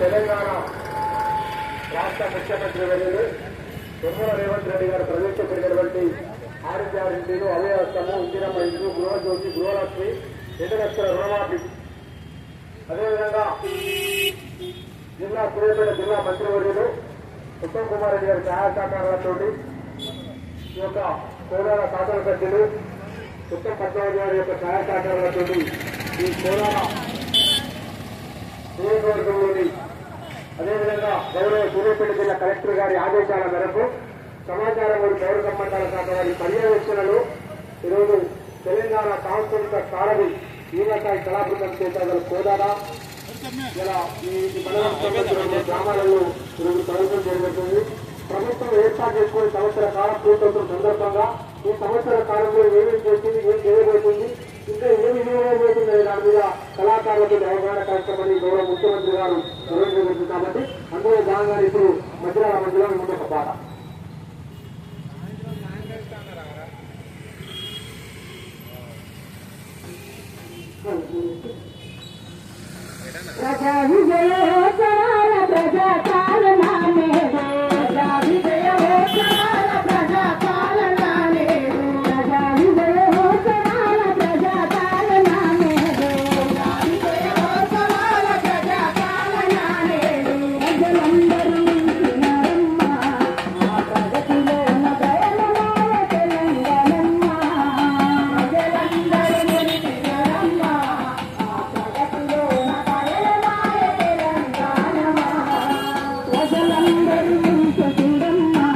తెలంగాణ రాష్ట్ర ముఖ్యమంత్రి వర్యులు తుమ్మల రేవంత్ రెడ్డి గారు ప్రవేశపెట్టినటువంటి 6 గ్యారెంటీలు అభయహస్తము, ఇందిరమ్మ ఇల్లు, గృహజ్యోతి, గృహలక్ష్మి, 2 లక్షల రుణమాఫీ, అదేవిధంగా సూర్యాపేట జిల్లా మంత్రివర్యులు ఉత్తమ్ కుమార్ రెడ్డి గారి సహాయ సహకారాలతో ఈ యొక్క కోలార శాసన సభ్యులు ఉత్తమ్ పద్మావతి గారి యొక్క సహాయ సహకారాలతో ఈ కోలార నియోజకవర్గంలోని అదేవిధంగా గౌరవ సూర్యాపేట జిల్లా కలెక్టర్ గారి ఆదేశాల మేరకు సమాచారం మరియు పౌర సంబంధాల శాఖ వారి పర్యవేక్షణలో ఈరోజు తెలంగాణ సాంస్కృతిక సారథి ఈనసాయి కళాబృందం చేత కోదాడ ఇలా ఈ మండలం సంబంధించిన గ్రామాలలో ఈరోజు ప్రవేశం జరుగుతుంది. ప్రభుత్వం ఏర్పాటు చేసుకునే సంవత్సర కాలం పూర్తవుతున్న సందర్భంగా ఈ సంవత్సర కాలంలో ఏమేమి చేసింది, ఏం చేయబోతుంది, ఇంకా ఏమి వినియోగబోతుంది అనే దాని మీద కళాకారులతో అవగాహన కార్యక్రమాన్ని గౌరవ ముఖ్యమంత్రి గారు నిర్వహించబోతుంది. కాబట్టి అందులో భాగంగా ఇప్పుడు మధ్యలో ముందు ఒక పాట ప్రజా విజయోత్సవాల ప్రజాపాలనా నేడు, ప్రజా విజయోత్సవాల ప్రజాపాలనా నేడు, ప్రజా విజయోత్సవాల ప్రజాపాలనా నేడు, ప్రజా విజయోత్సవాల ప్రజాపాలనా నేడు. ప్రజలందరూ విన్నారమ్మ ఆ ప్రగతిలోన దయమనాల తెలంగాణమ్మ, ప్రజలందరూ విన్నారమ్మ ఆ ప్రగతిలోన తెలంగాణ